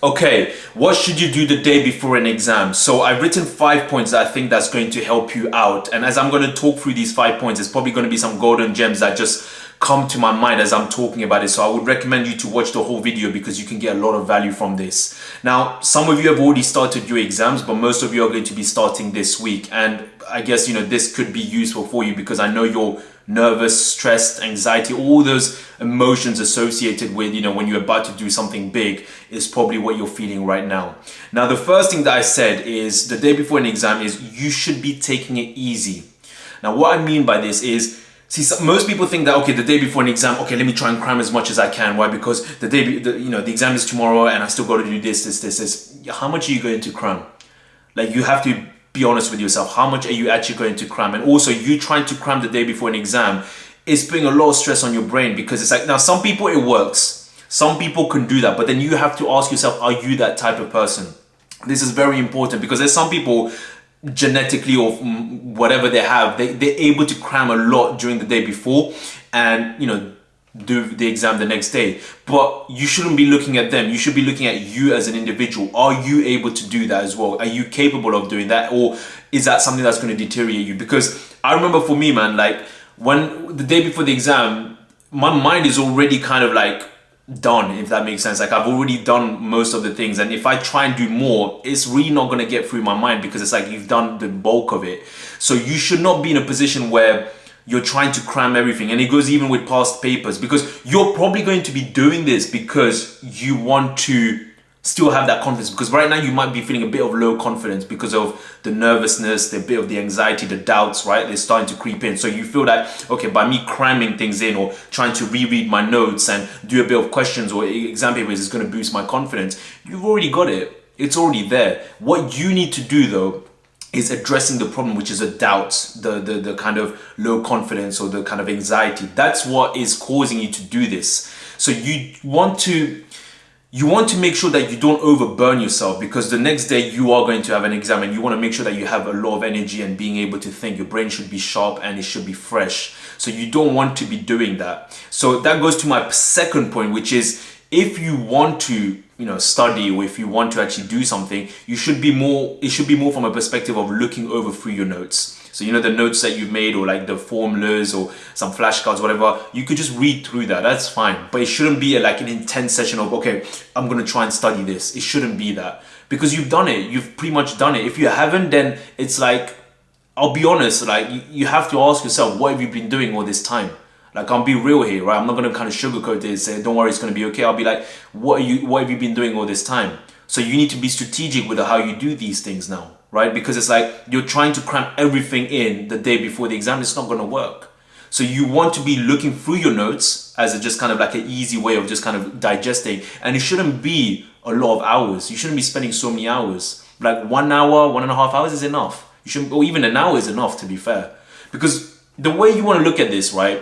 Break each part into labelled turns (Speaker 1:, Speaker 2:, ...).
Speaker 1: Okay, what should you do the day before an exam? So I've written 5 points that I think that's going to help you out. And as I'm going to talk through these 5 points, it's probably going to be some golden gems that just come to my mind as I'm talking about it. So I would recommend you to watch the whole video because you can get a lot of value from this. Now, some of you have already started your exams, but most of you are going to be starting this week. And I guess, this could be useful for you because I know you're nervous, stressed, anxiety, all those emotions associated with, when you're about to do something big is probably what you're feeling right now. Now, the first thing that I said is the day before an exam is you should be taking it easy. Now, what I mean by this is, most people think that, okay, the day before an exam, okay, let me try and cram as much as I can. Why? Because the exam is tomorrow and I still got to do this. How much are you going to cram? Like, you have to be honest with yourself. How much are you actually going to cram? And also, you trying to cram the day before an exam is putting a lot of stress on your brain because it's like, now some people it works. Some people can do that, but then you have to ask yourself, are you that type of person? This is very important because there's some people genetically or whatever they have, they're able to cram a lot during the day before and, do the exam the next day. But you shouldn't be looking at them. You should be looking at you as an individual. Are you able to do that as well? Are you capable of doing that? Or is that something that's going to deteriorate you? Because I remember for me, man, like when the day before the exam, my mind is already kind of like done, if that makes sense. Like I've already done most of the things. And if I try and do more, it's really not going to get through my mind because it's like you've done the bulk of it. So you should not be in a position where you're trying to cram everything. And it goes even with past papers because you're probably going to be doing this because you want to still have that confidence, because right now you might be feeling a bit of low confidence because of the nervousness, the bit of the anxiety, the doubts, right? They're starting to creep in. So you feel that, okay, by me cramming things in or trying to reread my notes and do a bit of questions or exam papers is going to boost my confidence. You've already got it. It's already there. What you need to do though is addressing the problem, which is the doubts, the kind of low confidence or the kind of anxiety. That's what is causing you to do this. So you want to make sure that you don't overburn yourself, because the next day you are going to have an exam and you want to make sure that you have a lot of energy and being able to think. Your brain should be sharp and it should be fresh. So you don't want to be doing that. So that goes to my second point, which is if you want to study, or if you want to actually do something, it should be more from a perspective of looking over through your notes. So the notes that you've made, or like the formulas or some flashcards, whatever, you could just read through that. That's fine. But it shouldn't be like an intense session of, okay, I'm going to try and study this. It shouldn't be that, because you've done it. You've pretty much done it. If you haven't, then it's like, I'll be honest, like you have to ask yourself, what have you been doing all this time? Like, I'll be real here, right? I'm not going to kind of sugarcoat it and say, don't worry, it's going to be okay. I'll be like, what have you been doing all this time? So you need to be strategic with how you do these things now, right? Because it's like you're trying to cram everything in the day before the exam. It's not going to work. So you want to be looking through your notes as just kind of like an easy way of just kind of digesting. And it shouldn't be a lot of hours. You shouldn't be spending so many hours. Like 1 hour, 1.5 hours is enough. You shouldn't, or even an hour is enough, to be fair. Because the way you want to look at this, right?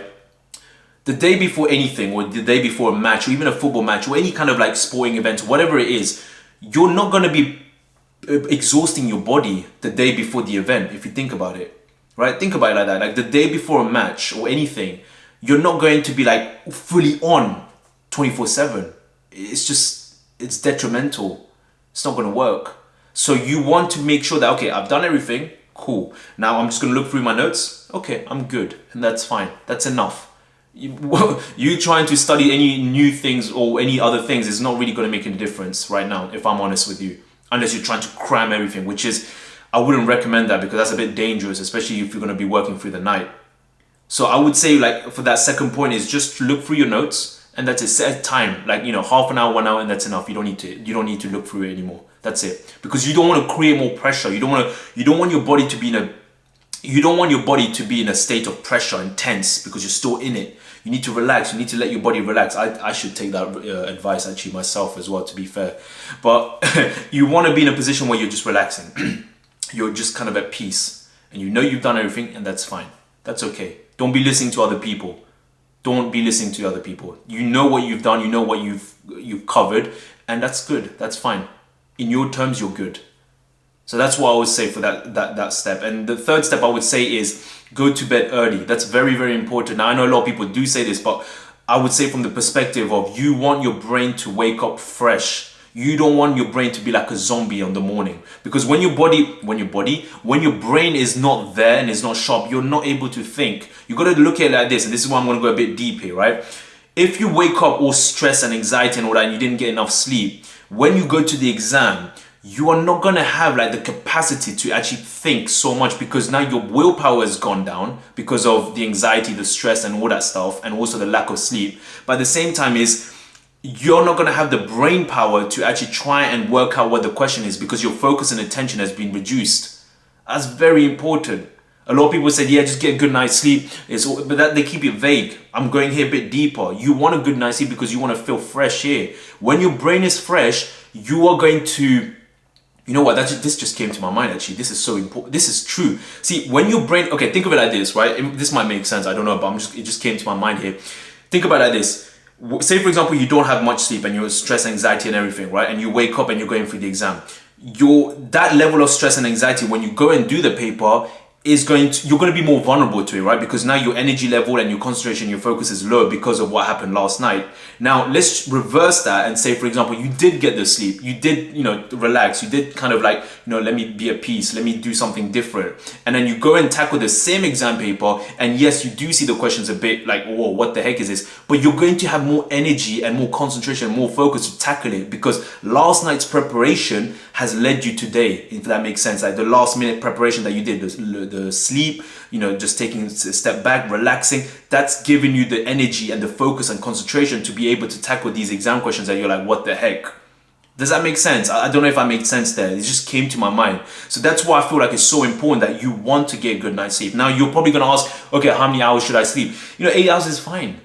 Speaker 1: The day before anything, or the day before a match, or even a football match, or any kind of like sporting event, whatever it is, you're not going to be exhausting your body the day before the event, if you think about it, right? Think about it like that. Like the day before a match or anything, you're not going to be like fully on 24/7. It's detrimental. It's not going to work. So you want to make sure that, okay, I've done everything, cool. Now I'm just going to look through my notes. Okay, I'm good. And that's fine. That's enough. You trying to study any new things or any other things is not really going to make any difference right now, if I'm honest with you, unless you're trying to cram everything, which is, I wouldn't recommend that, because that's a bit dangerous, especially if you're going to be working through the night. So I would say, like, for that second point is just look through your notes, and that's a set time, like, half an hour, 1 hour, and that's enough. You don't need to look through it anymore. That's it. Because you don't want to create more pressure. You don't want your body to be in a state of pressure and tense, because you're still in it. You need to relax. You need to let your body relax. I should take that advice actually myself as well, to be fair. But you want to be in a position where you're just relaxing. You're just kind of at peace, and you've done everything, and that's fine. That's okay. Don't be listening to other people. Don't be listening to other people. You know what you've done. You know what you've covered, and that's good. That's fine. In your terms, you're good. So that's what I would say for that step. And the third step I would say is go to bed early. That's very, very important. Now, I know a lot of people do say this, but I would say from the perspective of you want your brain to wake up fresh. You don't want your brain to be like a zombie on the morning, because when your brain is not there and is not sharp, you're not able to think. You got to look at it like this, and this is why I'm going to go a bit deep here, right? If you wake up all stress and anxiety and all that, and you didn't get enough sleep, when you go to the exam, you are not going to have like the capacity to actually think so much, because now your willpower has gone down because of the anxiety, the stress and all that stuff, and also the lack of sleep. But at the same time is, you're not going to have the brain power to actually try and work out what the question is, because your focus and attention has been reduced. That's very important. A lot of people said, yeah, just get a good night's sleep. But that they keep it vague. I'm going here a bit deeper. You want a good night's sleep because you want to feel fresh here. When your brain is fresh, you are going to... You know what, this just came to my mind actually. This is so important. This is true. See, when your brain... Okay, think of it like this, right? This might make sense. I don't know, but it just came to my mind here. Think about it like this. Say, for example, you don't have much sleep and you're stress, anxiety and everything, right? And you wake up and you're going through the exam. That level of stress and anxiety, when you go and do the paper, you're going to be more vulnerable to it, right? Because now your energy level and your concentration, your focus is low because of what happened last night. Now let's reverse that and say, for example, you did get the sleep, you did, relax, you did kind of like, let me be at peace, let me do something different. And then you go and tackle the same exam paper, and yes, you do see the questions a bit like, whoa, what the heck is this? But you're going to have more energy and more concentration, more focus to tackle it, because last night's preparation has led you today, if that makes sense. Like the last minute preparation that you did, the sleep, just taking a step back, relaxing, that's giving you the energy and the focus and concentration to be able to tackle these exam questions that you're like, what the heck? Does that make sense? I don't know if I made sense there. It just came to my mind. So that's why I feel like it's so important that you want to get a good night's sleep. Now you're probably going to ask, okay, how many hours should I sleep? 8 hours is fine.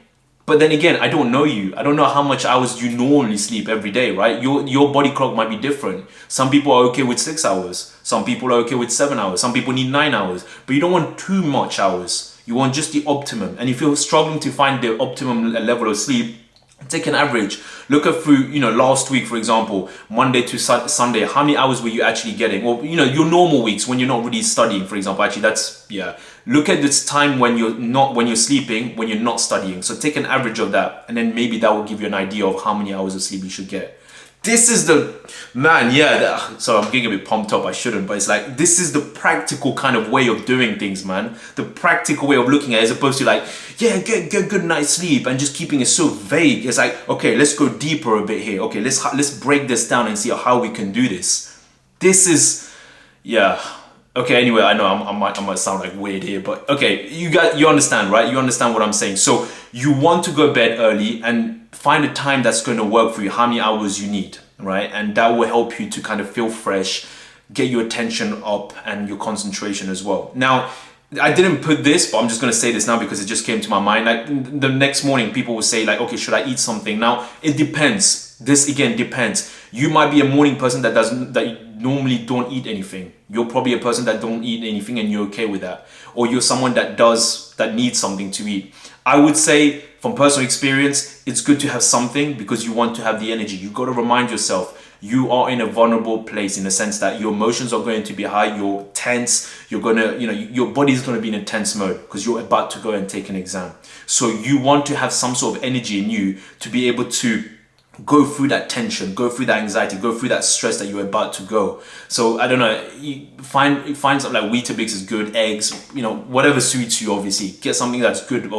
Speaker 1: But then again, I don't know you. I don't know how much hours you normally sleep every day, right? Your body clock might be different. Some people are okay with 6 hours. Some people are okay with 7 hours. Some people need 9 hours. But you don't want too much hours. You want just the optimum. And if you're struggling to find the optimum level of sleep, take an average. Look at through, last week, for example, Monday to Sunday, how many hours were you actually getting? Or, your normal weeks when you're not really studying, for example. Actually, look at this time when you're sleeping, when you're not studying. So take an average of that, and then maybe that will give you an idea of how many hours of sleep you should get. This is so I'm getting a bit pumped up, I shouldn't, but it's like, this is the practical kind of way of doing things, man. The practical way of looking at it, as opposed to like, yeah, get good night's sleep and just keeping it so vague. It's like, okay, let's go deeper a bit here. Okay, let's break this down and see how we can do this. This is, okay, anyway, I know I might sound like weird here, but okay, you understand, right? You understand what I'm saying. So you want to go to bed early and find a time that's going to work for you, how many hours you need, right? And that will help you to kind of feel fresh, get your attention up and your concentration as well. Now, I didn't put this, but I'm just going to say this now because it just came to my mind. Like the next morning, people will say like, okay, should I eat something? Now, it depends. This again depends. You might be a morning person that you normally don't eat anything. You're probably a person that don't eat anything and you're okay with that. Or you're someone that needs something to eat. I would say from personal experience, it's good to have something because you want to have the energy. You got to remind yourself you are in a vulnerable place, in the sense that your emotions are going to be high, you're tense, you're gonna, your body's gonna be in a tense mode because you're about to go and take an exam. So you want to have some sort of energy in you to be able to go through that tension, go through that anxiety, go through that stress that you're about to go. So I don't know, you find something like Weetabix is good, eggs, whatever suits you. Obviously, get something that's good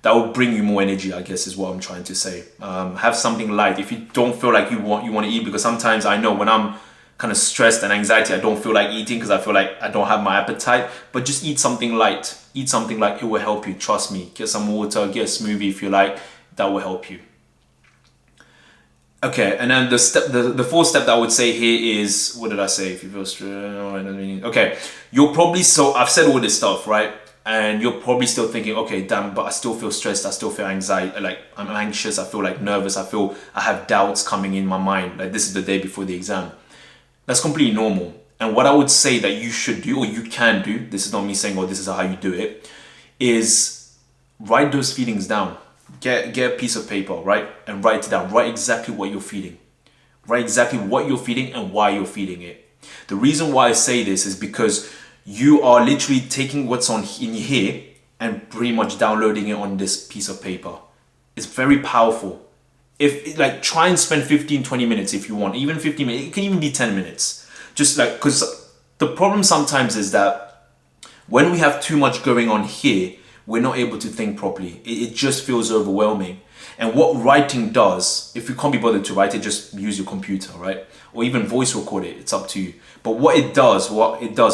Speaker 1: that will bring you more energy, I guess is what I'm trying to say. Have something light if you don't feel like you want to eat, because sometimes I know when I'm kind of stressed and anxiety, I don't feel like eating because I feel like I don't have my appetite. But just eat something light. Eat something light. It will help you. Trust me. Get some water. Get a smoothie if you like. That will help you. Okay, and then the fourth step that I would say here is, what did I say? If you feel stressed, okay, you're probably, I've said all this stuff, right? And you're probably still thinking, okay, damn, but I still feel stressed, I still feel anxiety, like I'm anxious, I feel like nervous, I have doubts coming in my mind, like this is the day before the exam. That's completely normal. And what I would say that you should do, or you can do, this is not me saying, oh, this is how you do it, is write those feelings down. Get a piece of paper, right? And write it down. Write exactly what you're feeling. Write exactly what you're feeling and why you're feeling it. The reason why I say this is because you are literally taking what's in here and pretty much downloading it on this piece of paper. It's very powerful. if like try and spend 15-20 minutes if you want, even 15 minutes, it can even be 10 minutes, just like, because the problem sometimes is that when we have too much going on here, we're not able to think properly. It just feels overwhelming. And what writing does, if you can't be bothered to write it, just use your computer, right? Or even voice record it, it's up to you. But what it does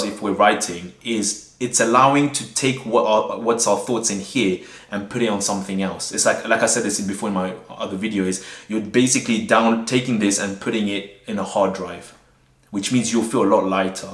Speaker 1: if we're writing is it's allowing to take what's our thoughts in here and put it on something else. It's like I said this before in my other video, is you're basically taking this and putting it in a hard drive, which means you'll feel a lot lighter.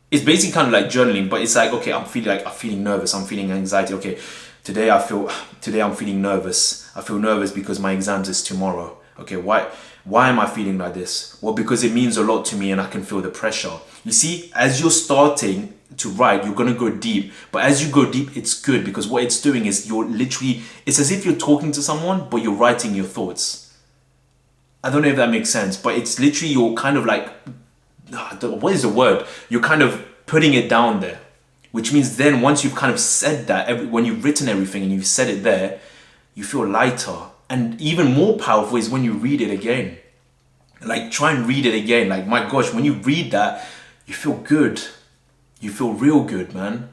Speaker 1: It's basically kind of like journaling, but it's like, okay, I'm feeling nervous, I'm feeling anxiety. Okay, today I'm feeling nervous. I feel nervous because my exams is tomorrow. Okay, why am I feeling like this? Well, because it means a lot to me and I can feel the pressure. You see, as you're starting to write, you're going to go deep. But as you go deep, it's good, because what it's doing is it's as if you're talking to someone, but you're writing your thoughts. I don't know if that makes sense, but it's literally, you're kind of like, what is the word? You're kind of putting it down there, which means then once you've kind of said that, when you've written everything and you've said it there, you feel lighter. And even more powerful is when you read it again. Like, try and read it again. Like, my gosh, when you read that, you feel good. You feel real good, man.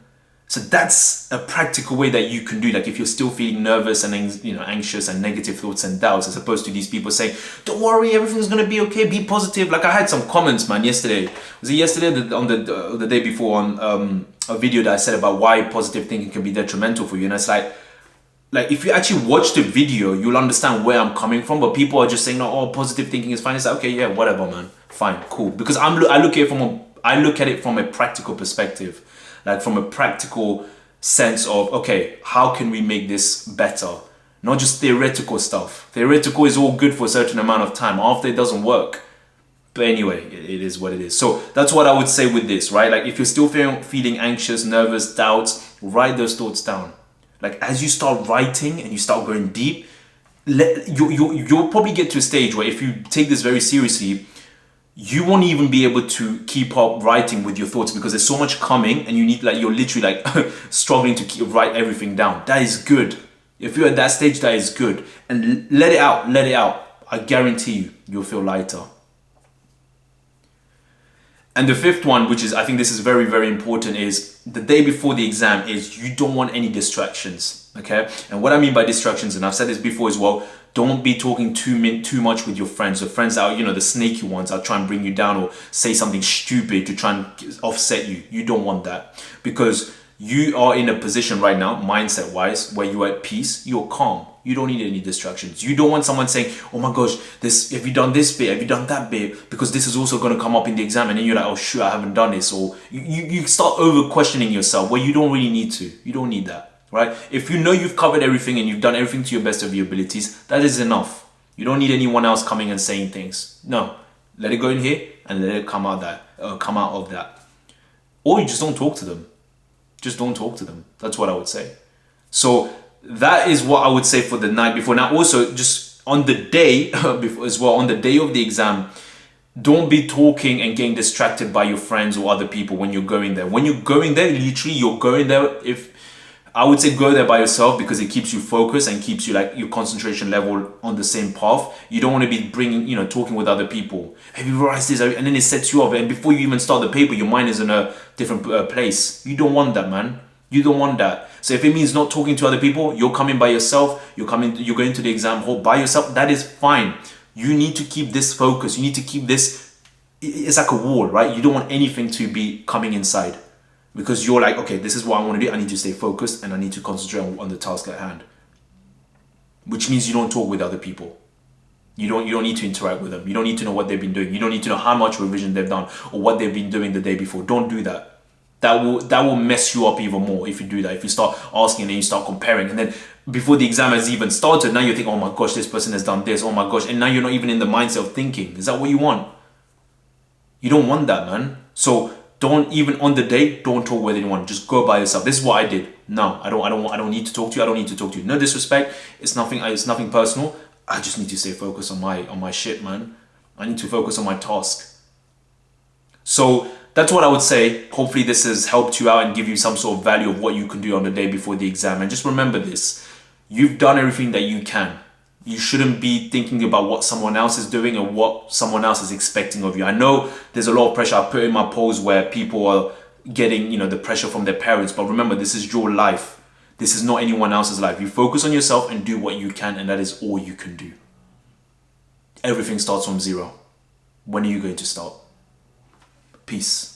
Speaker 1: So that's a practical way that you can do. Like, if you're still feeling nervous and anxious and negative thoughts and doubts, as opposed to these people saying, don't worry, everything's gonna be okay, be positive. Like, I had some comments, man, yesterday. Was it yesterday on the day before, on a video that I said about why positive thinking can be detrimental for you? And it's like if you actually watch the video, you'll understand where I'm coming from. But people are just saying, oh, positive thinking is fine. It's like, okay, yeah, whatever, man, fine, cool. Because I look at it from a practical perspective, like from a practical sense of, okay, how can we make this better? Not just theoretical stuff. Theoretical is all good for a certain amount of time. After, it doesn't work. But anyway, it is what it is. So that's what I would say with this, right? Like, if you're still feeling anxious, nervous, doubts, write those thoughts down. Like, as you start writing and you start going deep, you'll probably get to a stage where, if you take this very seriously, you won't even be able to keep up writing with your thoughts, because there's so much coming and you're literally like struggling to write everything down. That is good. If you're at that stage, that is good. And let it out. I guarantee you'll feel lighter. And the fifth one, which is, I think this is very, very important, is the day before the exam, is you don't want any distractions, okay? And what I mean by distractions, and I've said this before as well, don't be talking too much with your friends. The friends that are, the snaky ones, are trying to bring you down or say something stupid to try and offset you. You don't want that, because you are in a position right now, mindset-wise, where you're at peace, you're calm. You don't need any distractions. You don't want someone saying, oh my gosh, have you done this bit? Have you done that bit? Because this is also going to come up in the exam. And then you're like, oh shoot, I haven't done this. Or you start over questioning yourself, where you don't really need to. You don't need that, right? If you know you've covered everything and you've done everything to your best of your abilities, that is enough. You don't need anyone else coming and saying things. No, let it go in here and let it come out of that. Or you just don't talk to them. Just don't talk to them. That's what I would say. So that is what I would say for the night before. Now, also, just on the day before as well, on the day of the exam, don't be talking and getting distracted by your friends or other people when you're going there. When you're going there, literally, you're going there. I would say go there by yourself, because it keeps you focused and keeps you like your concentration level on the same path. You don't want to be talking with other people. Have you realized this? And then it sets you off. And before you even start the paper, your mind is in a different place. You don't want that, man. You don't want that. So if it means not talking to other people, you're coming by yourself, you're going to the exam hall by yourself, that is fine. You need to keep this focus. You need to keep this, it's like a wall, right? You don't want anything to be coming inside, because you're like, okay, this is what I want to do. I need to stay focused and I need to concentrate on the task at hand. Which means you don't talk with other people. You don't need to interact with them. You don't need to know what they've been doing. You don't need to know how much revision they've done or what they've been doing the day before. Don't do that. That will mess you up even more if you do that. If you start asking and then you start comparing, and then before the exam has even started, now you think, oh my gosh, this person has done this, oh my gosh, and now you're not even in the mindset of thinking. Is that what you want? You don't want that, man. So don't, even on the day, don't talk with anyone. Just go by yourself. This is what I did. No, I don't need to talk to you. I don't need to talk to you. No disrespect. It's nothing personal. I just need to stay focused on my shit, man. I need to focus on my task. So that's what I would say. Hopefully this has helped you out and give you some sort of value of what you can do on the day before the exam. And just remember this, you've done everything that you can. You shouldn't be thinking about what someone else is doing and what someone else is expecting of you. I know there's a lot of pressure. I put in my post where people are getting, the pressure from their parents. But remember, this is your life. This is not anyone else's life. You focus on yourself and do what you can, and that is all you can do. Everything starts from zero. When are you going to start? Peace.